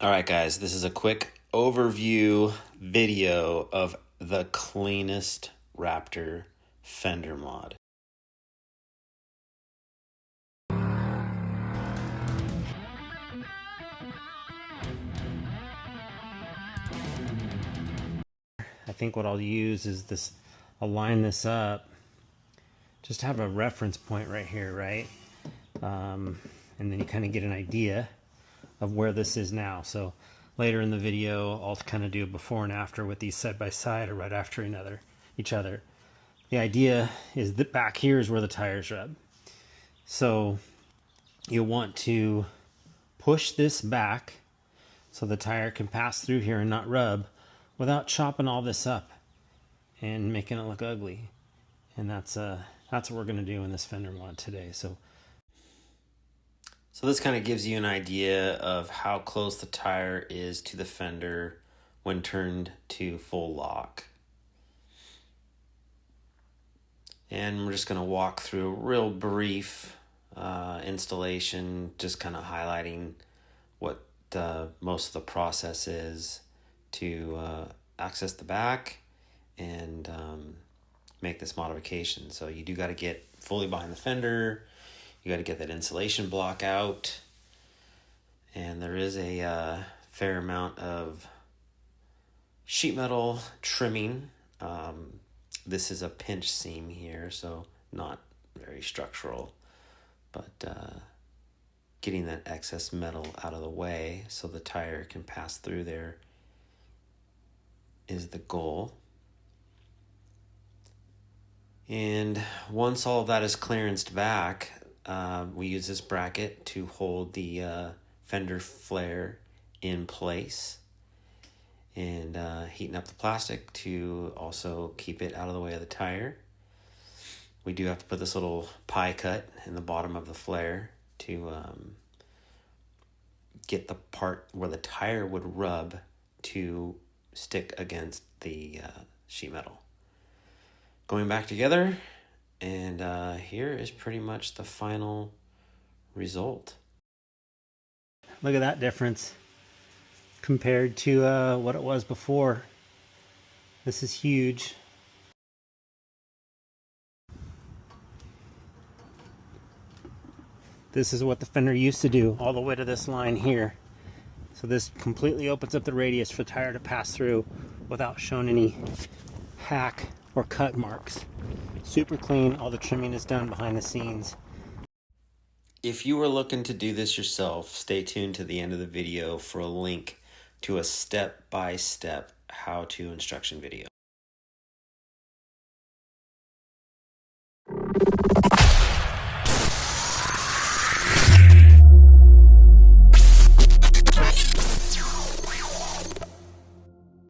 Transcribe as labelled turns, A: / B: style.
A: All right, guys, this is a quick overview video of the Cleanest Raptor Fender mod. I think what I'll use is this, I'll line this up, just have a reference point right here, right? And then you kind of get an idea of where this is now. So later in the video, I'll kind of do a before and after with these side by side or right after each other. The idea is that back here is where the tires rub. So you want to push this back so the tire can pass through here and not rub without chopping all this up and making it look ugly. And that's what we're going to do in this fender mod today. So this kind of gives you an idea of how close the tire is to the fender when turned to full lock. And we're just going to walk through a real brief installation, just kind of highlighting what most of the process is to access the back and make this modification. So you do got to get fully behind the fender. You got to get that insulation block out, and there is a fair amount of sheet metal trimming. This is a pinch seam here, so not very structural, but getting that excess metal out of the way so the tire can pass through there is the goal. And once all of that is clearanced back, we use this bracket to hold the fender flare in place, and heating up the plastic to also keep it out of the way of the tire. We do have to put this little pie cut in the bottom of the flare to get the part where the tire would rub to stick against the sheet metal. Going back together, and here is pretty much the final result. Look at that difference compared to what it was before. This is huge. This is what the fender used to do all the way to this line here. So this completely opens up the radius for the tire to pass through without showing any hack or cut marks. Super clean. All the trimming is done behind the scenes. If you were looking to do this yourself, stay tuned to the end of the video for a link to a step-by-step how-to instruction video.